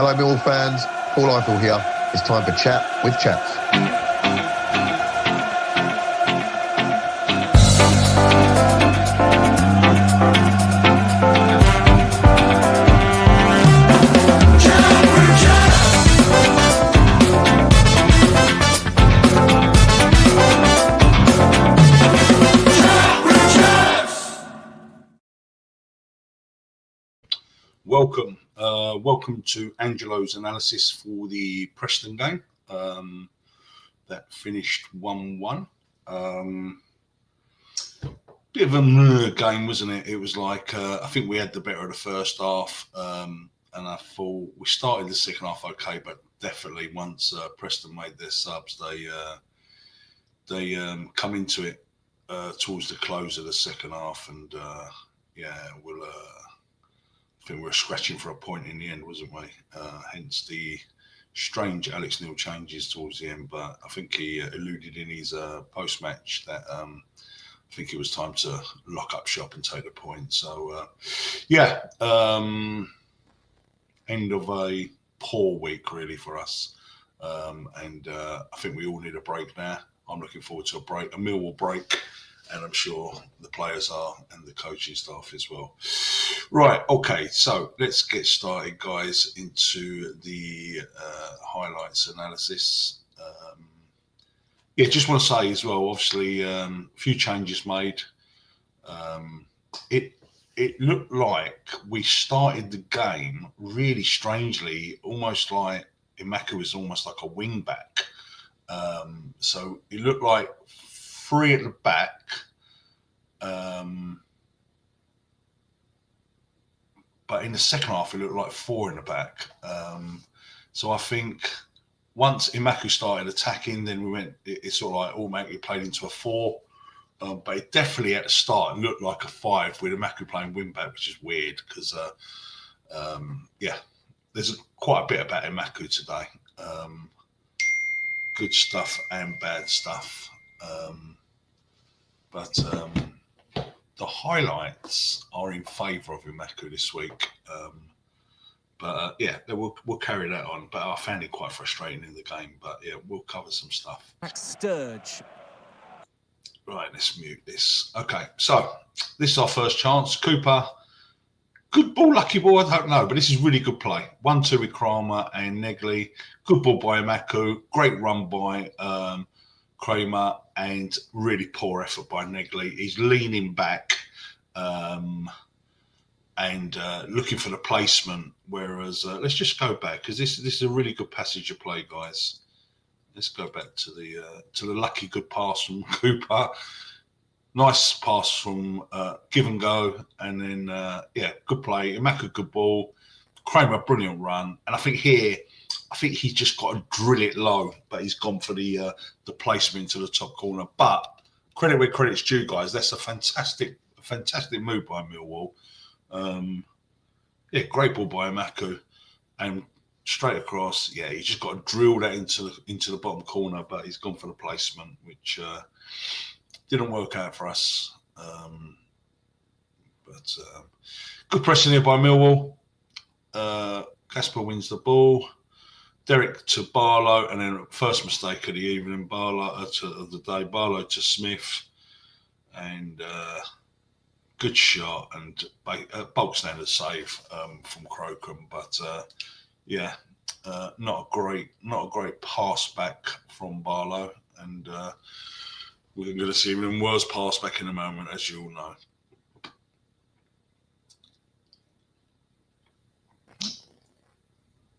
Hello Millwall fans, Paul Eiffel here. It's time for Chat with Chaps. Welcome to Angelo's analysis for the Preston game that finished 1-1. Bit of a game, wasn't it? It was like I think we had the better of the first half, and I thought we started the second half okay, but definitely once Preston made their subs, they come into it towards the close of the second half, and I think we were scratching for a point in the end, wasn't we? Hence the strange Alex Neil changes towards the end. But I think he alluded in his post-match that I think it was time to lock up shop and take the point. So, end of a poor week, really, for us. And I think we all need a break now. I'm looking forward to a Millwall break. And I'm sure the players are, and the coaching staff as well. Right, okay, so let's get started, guys, into the highlights analysis. Just want to say as well, obviously, a few changes made. It looked like we started the game really strangely, almost like Imaku was almost like a wing back. So it looked like three at the back, but in the second half it looked like four in the back. So I think once Imaku started attacking, then it sort of like automatically played into a four. But it definitely at the start looked like a five with Imaku playing wing back, which is weird because there's quite a bit about Imaku today. Good stuff and bad stuff. But the highlights are in favour of Imaku this week. We'll carry that on. But I found it quite frustrating in the game. But yeah, we'll cover some stuff. Sturge. Right, let's mute this. Okay, so this is our first chance. Cooper, good ball, lucky ball, I don't know, but this is really good play. 1-2 with Kramer and Negley. Good ball by Imaku. Great run by Kramer, and really poor effort by Negley. He's leaning back and looking for the placement. Whereas let's just go back because this is a really good passage of play, guys. Let's go back to the lucky good pass from Cooper. Nice pass from Give and Go, and then good play. Imaku, good ball. Kramer, brilliant run, and I think he's just got to drill it low, but he's gone for the placement into the top corner. But credit where credit's due, guys. That's a fantastic move by Millwall. Great ball by Imaku, and straight across. Yeah, he's just got to drill that into the bottom corner, but he's gone for the placement, which didn't work out for us. But good pressing here by Millwall. Casper wins the ball. Derek to Barlow, and then first mistake of the evening, of the day, Barlow to Smith, and good shot and bulk standard save from Crocombe, but not a great pass back from Barlow, and we're going to see even worse pass back in a moment, as you all know.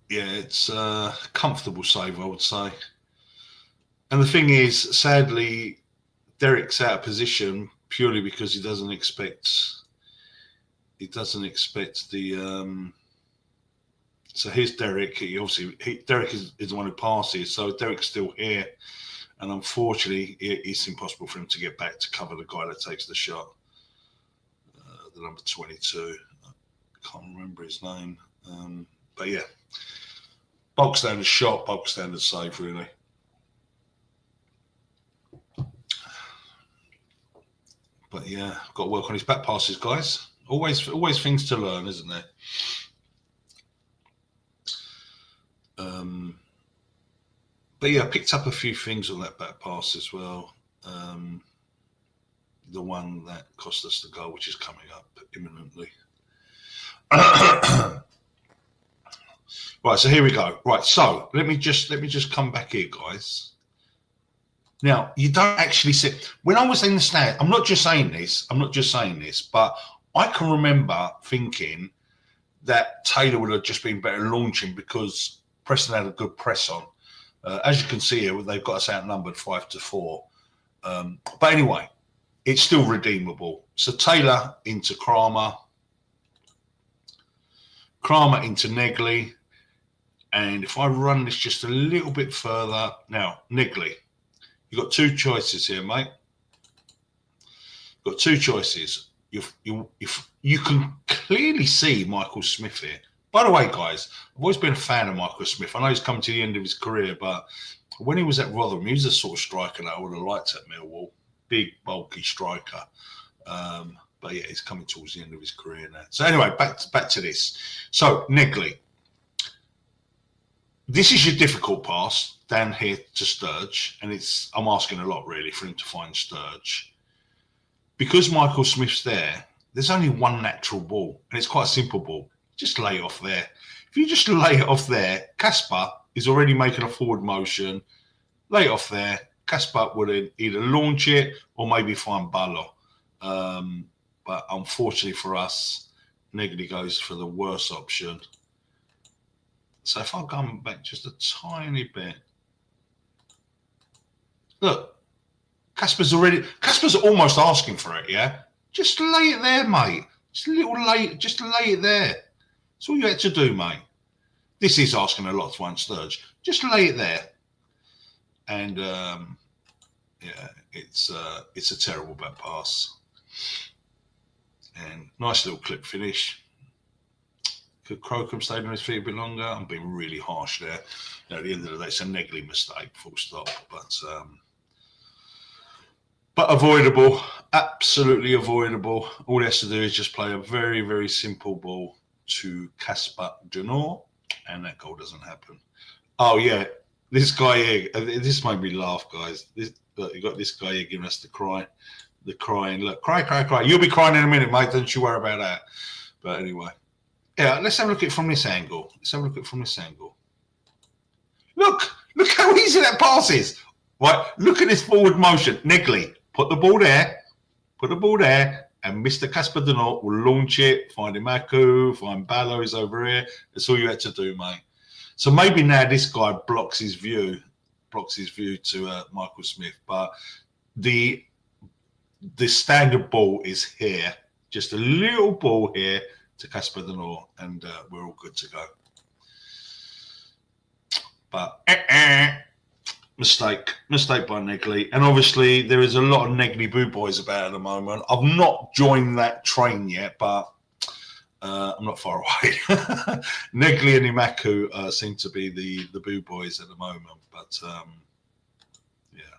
Yeah, it's a comfortable save, I would say. And the thing is, sadly, Derek's out of position purely because he doesn't expect the. So here's Derek. Derek is the one who passes, so Derek's still here, and unfortunately, it's impossible for him to get back to cover the guy that takes the shot. The number 22, I can't remember his name, but yeah. Bulk standard shot, bulk standard save, really. But yeah, got to work on his back passes, guys. Always things to learn, isn't there? But yeah, I picked up a few things on that back pass as well. The one that cost us the goal, which is coming up imminently. Right, so here we go. Right, so let me just come back here, guys. Now, you don't actually see when I was in the stand. I'm not just saying this, but I can remember thinking that Taylor would have just been better launching because Preston had a good press on. As you can see here, they've got us outnumbered 5-4. But anyway, it's still redeemable. So Taylor into Kramer into Negley. And if I run this just a little bit further, now, Negley, you've got two choices here, mate. You've got two choices. If you can clearly see Michael Smith here. By the way, guys, I've always been a fan of Michael Smith. I know he's come to the end of his career, but when he was at Rotherham, he was the sort of striker that I would have liked at Millwall. Big, bulky striker. But yeah, he's coming towards the end of his career now. So anyway, back to this. So, Negley. This is your difficult pass down here to Sturge, and I'm asking a lot really for him to find Sturge. Because Michael Smith's there, there's only one natural ball, and it's quite a simple ball. Just lay it off there. If you just lay it off there, Kasper is already making a forward motion. Lay it off there. Kasper would either launch it or maybe find Ballo. But unfortunately for us, Negley goes for the worst option. So if I come back just a tiny bit, look, Kasper's almost asking for it, yeah? Just lay it there, mate. Just lay it there. That's all you had to do, mate. This is asking a lot to one Sturge. Just lay it there. And yeah, it's a terrible back pass. And nice little clip finish. Could Crocombe stayed on his feet a bit longer? I'm being really harsh there. You know, at the end of the day, it's a Negley mistake, full stop. But avoidable, absolutely avoidable. All he has to do is just play a very, very simple ball to Kasper Dunor, and that goal doesn't happen. Oh yeah, this guy here. This made me laugh, guys. Look, you got this guy here giving us the crying. Look, cry. You'll be crying in a minute, mate. Don't you worry about that. But anyway. Yeah, let's have a look at it from this angle. Look how easy that pass is. Right, look at this forward motion. Negley, put the ball there, and Mr. Kasper Dunor will launch it, find Imaku, find Ballo is over here. That's all you had to do, mate. So maybe now this guy blocks his view to Michael Smith, but the standard ball is here. Just a little ball here to Kasper Dunor, and we're all good to go. But mistake by Negley, and obviously there is a lot of Negley boo boys about at the moment. I've not joined that train yet, but I'm not far away. Negley and Imaku seem to be the boo boys at the moment, but yeah,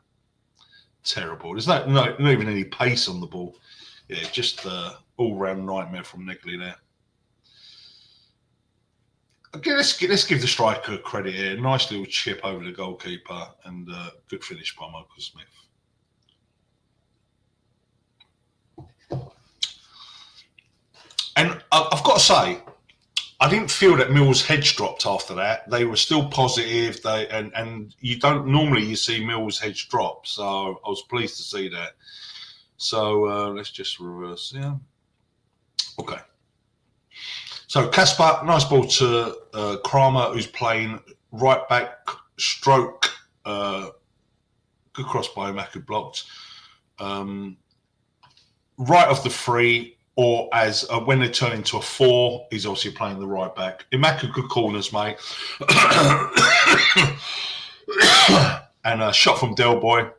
terrible. There's not even any pace on the ball. Yeah, just all-round nightmare from Negley there. Okay, let's give the striker credit here. Nice little chip over the goalkeeper, and good finish by Michael Smith. And I've got to say, I didn't feel that Mill's heads dropped after that. They were still positive. And you don't normally see Mill's heads drop, so I was pleased to see that. So let's just reverse. Yeah. Okay. So Kasper, nice ball to Kramer, who's playing right back stroke. Good cross by Imaku, blocked. Right off the free, or as when they turn into a 4, he's obviously playing the right back. Imaku, good corners, mate. And a shot from Del Boy.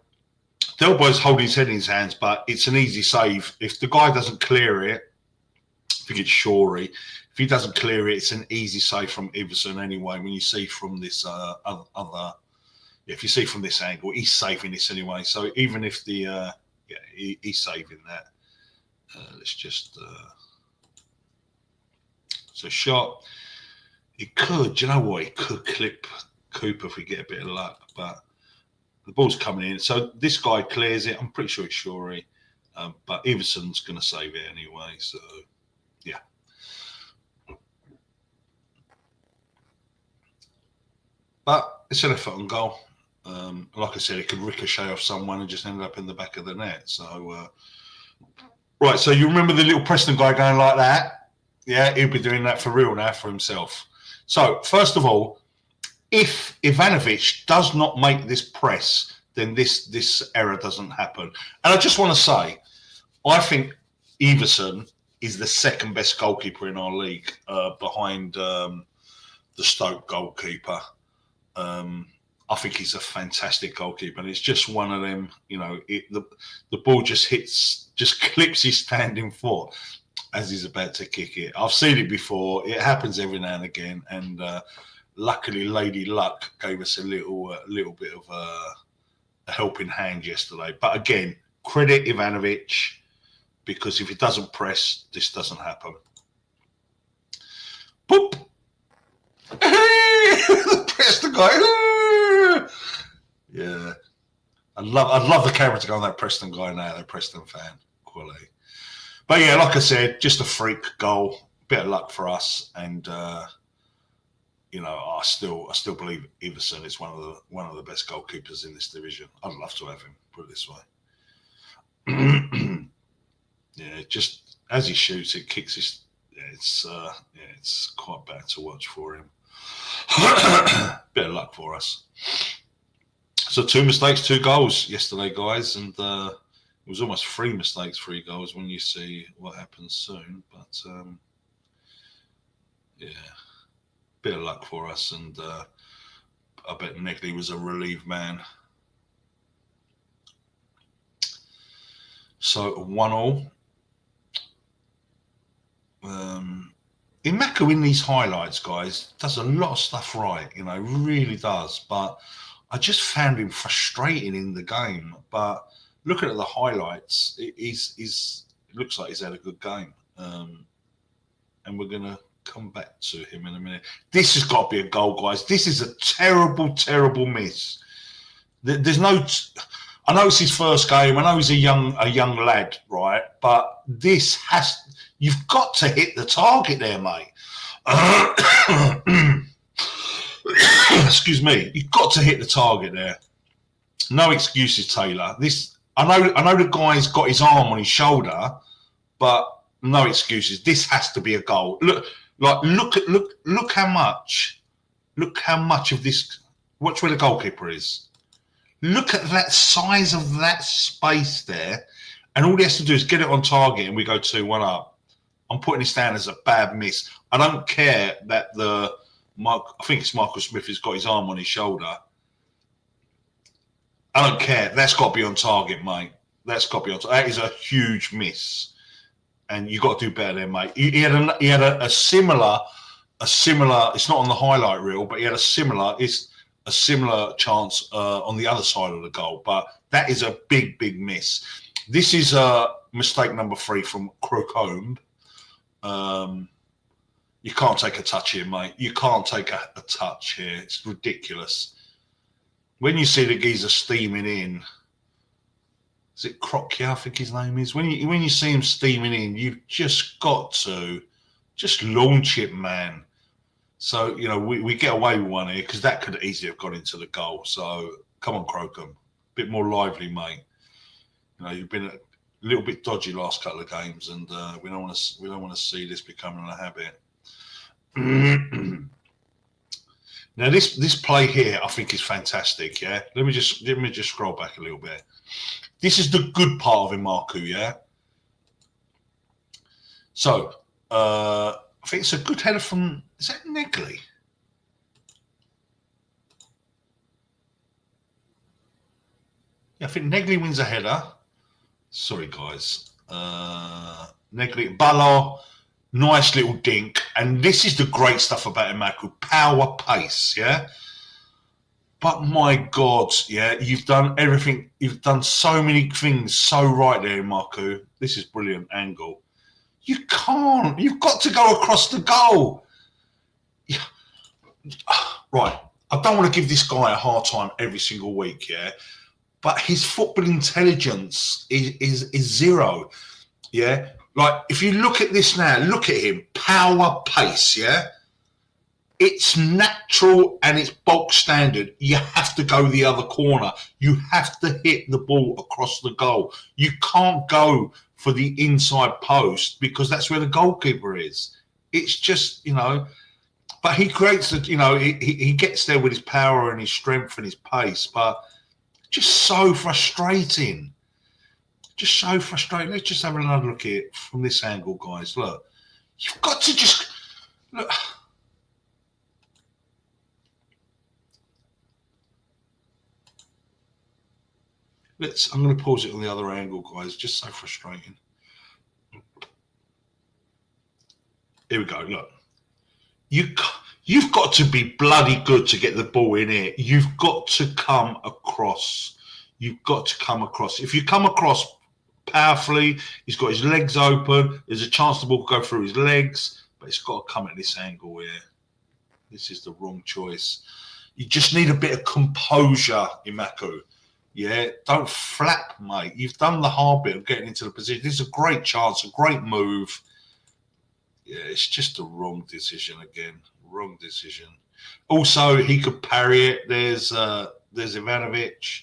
Del Boy's holding his head in his hands, but it's an easy save. If the guy doesn't clear it, I think it's Shorey. If he doesn't clear it, it's an easy save from Iverson anyway. When you see from this if you see from this angle, he's saving this anyway. So even if he's saving that. Let's just so shot. He could. Do you know what? He could clip Cooper if we get a bit of luck, but the ball's coming in. So this guy clears it. I'm pretty sure it's Shorey, but Everson's going to save it anyway. So, yeah. But it's an effort on goal. Like I said, it could ricochet off someone and just end up in the back of the net. So, right. So you remember the little Preston guy going like that? Yeah, he'll be doing that for real now for himself. So, first of all, if Ivanovic does not make this press, then this error doesn't happen. And I just want to say, I think Everson is the second best goalkeeper in our league, behind the Stoke goalkeeper. I think he's a fantastic goalkeeper, and it's just one of them. You know, the ball just clips his standing foot as he's about to kick it. I've seen it before. It happens every now and again, and luckily, Lady Luck gave us a little bit of a helping hand yesterday. But again, credit Ivanovic, because if he doesn't press, this doesn't happen. Boop. Press the guy. Yeah. I'd love the camera to go on that Preston guy now, that Preston fan. Quality. But yeah, like I said, just a freak goal. Bit of luck for us, and you know, I still believe Everson is one of the best goalkeepers in this division. I'd love to have him, put it this way. Yeah, just as he shoots, it kicks his. It's quite bad to watch for him. Bit of luck for us. So 2 mistakes, 2 goals yesterday, guys, and it was almost 3 mistakes, 3 goals when you see what happens soon. But yeah, bit of luck for us, and I bet Negley was a relieved man. So 1-1. Imako in these highlights, guys, does a lot of stuff right, you know, really does. But I just found him frustrating in the game. But looking at the highlights, it looks like he's had a good game. And we're going to come back to him in a minute. This has got to be a goal, guys. This is a terrible, terrible miss. There's no... I know it's his first game. I know he's a young lad, right? But this has... You've got to hit the target there, mate. Excuse me. You've got to hit the target there. No excuses, Taylor. I know the guy's got his arm on his shoulder, but no excuses. This has to be a goal. Look how much of this. Watch where the goalkeeper is. Look at that size of that space there, and all he has to do is get it on target, and we go 2-1 up. I'm putting this down as a bad miss. I don't care that I think it's Michael Smith who's got his arm on his shoulder. I don't care. That's got to be on target, mate. That's got to be on target. That is a huge miss, and you got to do better there, mate. He had a similar. It's not on the highlight reel, but he had a similar chance on the other side of the goal. But that is a big, big miss. This is mistake number 3 from Crocombe. You can't take a touch here, mate. You can't take a touch here. It's ridiculous. When you see the geezer steaming in, is it Crocia, I think his name is? When you see him steaming in, you've just got to just launch it, man. So, you know, we get away with one here because that could easily have gone into the goal. So, come on, Crocombe. A bit more lively, mate. You know, you've been a little bit dodgy last couple of games, and we don't want to see this becoming a habit. Now, this play here, I think, is fantastic. Yeah, let me just scroll back a little bit. This is the good part of Imaku. Yeah. So, I think it's a good header from. Is that Negley? Yeah, I think Negley wins a header. Sorry, guys. Negley, Ballard, nice little dink. And this is the great stuff about Imaku. Power, pace, yeah? But my God, yeah, you've done everything. You've done so many things so right there, Imaku. This is brilliant angle. You can't. You've got to go across the goal. right, I don't want to give this guy a hard time every single week, yeah, but his football intelligence is zero, yeah. Like, if you look at this now, look at him, power, pace, yeah. It's natural and it's bulk standard. You have to go the other corner. You have to hit the ball across the goal. You can't go for the inside post because that's where the goalkeeper is. It's just, but he creates the, he gets there with his power and his strength and his pace, but just so frustrating. Just so frustrating. Let's just have another look at it from this angle, guys. Look, you've got to just look. I'm going to pause it on the other angle, guys. Just so frustrating. Here we go. Look, you've got to be bloody good to get the ball in here. You've got to come across. You've got to come across. If you come across powerfully, he's got his legs open. There's a chance the ball will go through his legs, but it's got to come at this angle here. This is the wrong choice. You just need a bit of composure, Imaku. Yeah, don't flap, mate. You've done the hard bit of getting into the position. This is a great chance, a great move. Yeah, it's just a wrong decision again. Wrong decision. Also, he could parry it. There's Ivanovic.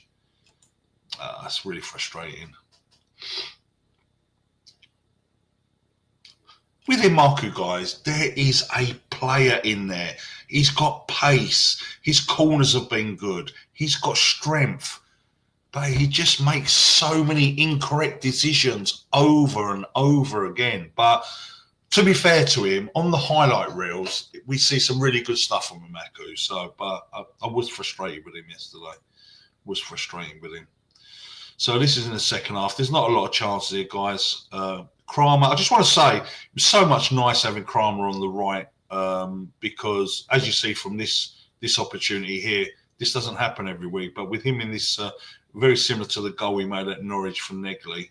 That's really frustrating. With Imaku, guys, there is a player in there. He's got pace. His corners have been good. He's got strength. But he just makes so many incorrect decisions over and over again. But to be fair to him, on the highlight reels, we see some really good stuff from Imaku. So, but I was frustrated with him yesterday. Was frustrating with him. So this is in the second half. There's not a lot of chances here, guys. Kramer, I just want to say, it was so much nice having Kramer on the right because, as you see from this opportunity here, this doesn't happen every week. But with him in this, very similar to the goal we made at Norwich from Negley,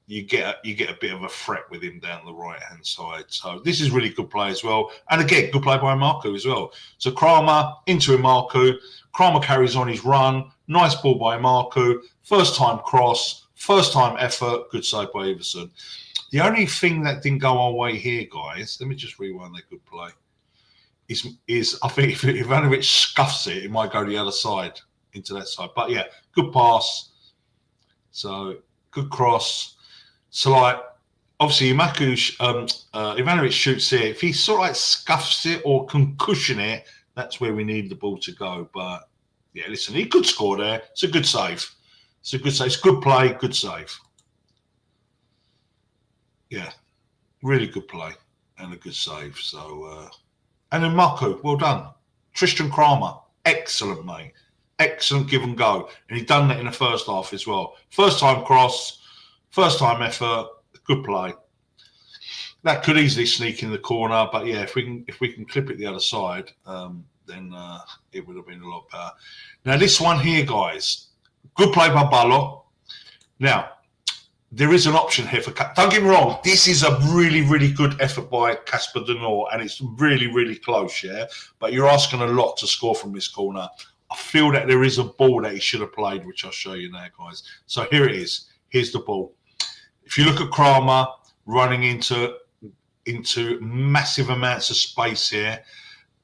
you get a bit of a threat with him down the right-hand side. So this is really good play as well. And again, good play by Marco as well. So Kramer into Marco. Kramer carries on his run. Nice ball by Marco. First time cross. First time effort. Good save by Everson. The only thing that didn't go our way here, guys, let me just rewind that good play, is I think if Ivanovic scuffs it, it might go the other side, into that side. But yeah, good pass. So good cross. So like, obviously Ivanovic shoots it. If he sort of like scuffs it or concussion it, that's where we need the ball to go. But yeah, listen, he could score there. It's a good save. It's a good save. It's good play, good save. Yeah, really good play and a good save. So, and then Marco, well done. Tristan Kramer, excellent, mate. Excellent give and go. And he done that in the first half as well. First time cross, first time effort, good play. That could easily sneak in the corner, but yeah, if we can clip it the other side, then it would have been a lot better. Now this one here, guys, good play by Ballo. Now there is an option here for. Don't get me wrong, this is a really, really good effort by Casper Denor, and it's really, really close, yeah. But you're asking a lot to score from this corner. I feel that there is a ball that he should have played, which I'll show you now, guys. So here it is. Here's the ball. If you look at Kramer running into massive amounts of space here.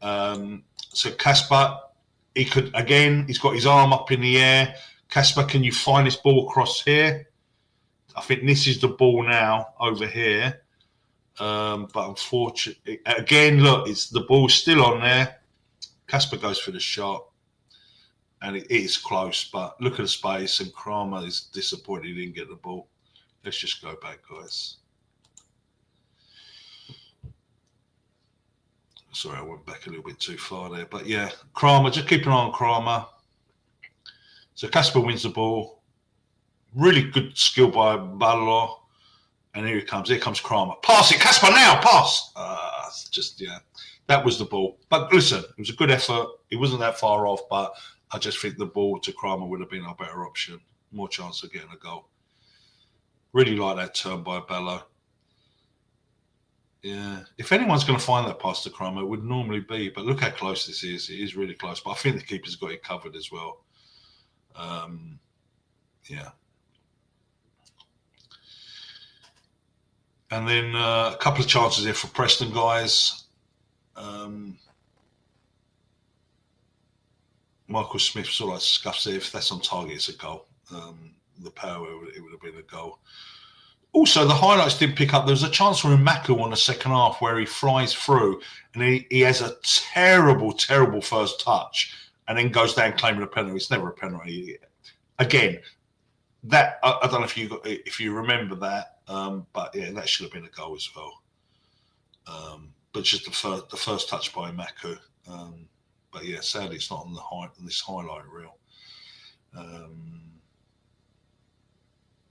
So Casper, he's got his arm up in the air. Casper, can you find this ball across here? I think this is the ball now over here. But unfortunately, again, look, it's the ball's still on there. Casper goes for the shot. And it is close, but look at the space, and Kramer is disappointed he didn't get the ball. Let's just go back, guys. Sorry, I went back a little bit too far there. But yeah, Kramer, just keep an eye on Kramer. So Casper wins the ball. Really good skill by Ballo. And here he comes. Here comes Kramer. Pass it, Casper, now, pass. That was the ball. But listen, it was a good effort. It wasn't that far off, but I just think the ball to Kramer would have been a better option. More chance of getting a goal. Really like that turn by Ballo. Yeah, if anyone's going to find that pass to Cromer, it would normally be. But look how close this is. It is really close. But I think the keeper's got it covered as well. Yeah. And then a couple of chances here for Preston, guys. Michael Smith sort of scuffs it. If that's on target, it's a goal. The power, it would have been a goal. Also, the highlights didn't pick up. There was a chance for Umaku on the second half where he flies through and he has a terrible, terrible first touch and then goes down claiming a penalty. It's never a penalty. Again, that I don't know if you remember that, but yeah, that should have been a goal as well. But just the first touch by Umaku. But yeah, sadly, it's not on this highlight reel.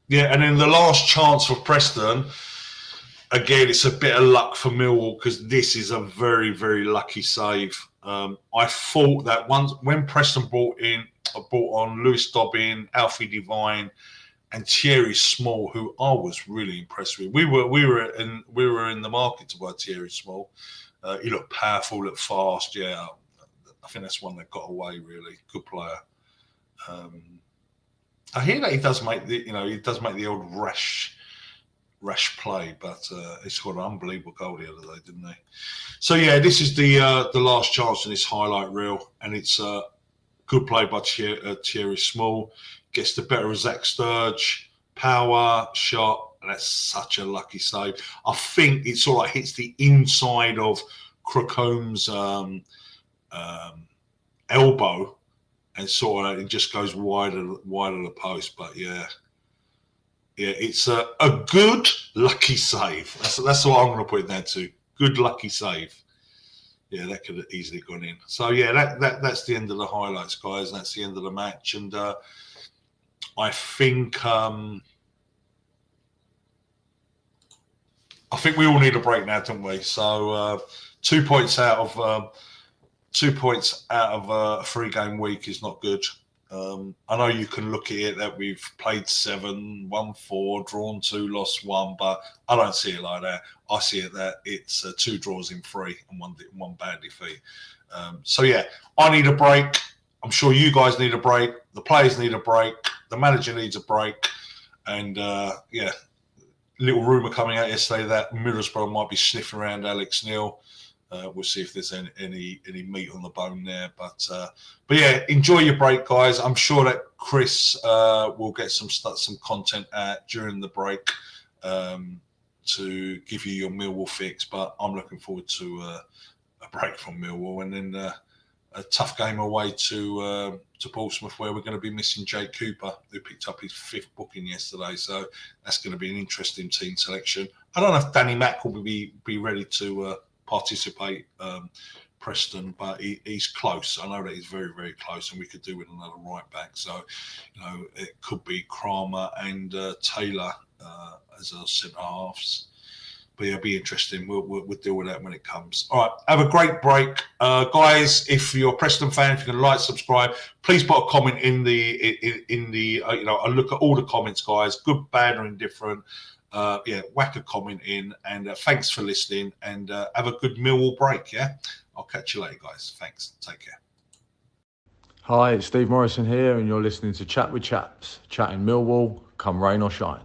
Yeah, and then the last chance for Preston, again, it's a bit of luck for Millwall because this is a very, very lucky save. I thought that when Preston brought on Lewis Dobbin, Alfie Devine, and Thierry Small, who I was really impressed with. We were in the market to buy Thierry Small. He looked powerful, looked fast. Yeah, I think that's one that got away. Really good player. I hear that he does make the old rash play, but he scored an unbelievable goal the other day, didn't he? So yeah, this is the last chance in this highlight reel, and it's a good play by Thierry Small. Gets the better of Zach Sturge, power shot, and that's such a lucky save. I think it sort of hits the inside of Crocombe's elbow. And sort of it just goes wide of the post, but yeah, it's a good lucky save. That's what I'm going to put it down to. Good lucky save. Yeah, that could have easily gone in. So yeah, that's the end of the highlights, guys. That's the end of the match, and I think we all need a break now, don't we? So 2 points out of. 2 points out of a 3-game week is not good. I know you can look at it that we've played 7, won 4, drawn 2, lost 1, but I don't see it like that. I see it that it's 2 draws in 3 and one bad defeat. So yeah, I need a break. I'm sure you guys need a break. The players need a break. The manager needs a break. And yeah, little rumour coming out yesterday that Middlesbrough might be sniffing around Alex Neil. We'll see if there's any meat on the bone there, but yeah, enjoy your break, guys. I'm sure that Chris will get some content out during the break to give you your Millwall fix. But I'm looking forward to a break from Millwall, and then a tough game away to Portsmouth, where we're going to be missing Jake Cooper, who picked up his 5th booking yesterday. So that's going to be an interesting team selection. I don't know if Danny Mack will be ready to participate Preston, but he's close. I know that he's very, very close, and we could do with another right back. So, it could be Kramer and Taylor as our centre halves. But yeah, it'll be interesting. We'll deal with that when it comes. All right, have a great break, guys. If you're a Preston fan, if you can like, subscribe, please put a comment in the I look at all the comments, guys. Good, bad, or indifferent. Yeah, whack a comment in, and thanks for listening, and have a good Millwall break, yeah? I'll catch you later, guys. Thanks. Take care. Hi, it's Steve Morrison here, and you're listening to Chat with Chaps, chatting Millwall, come rain or shine.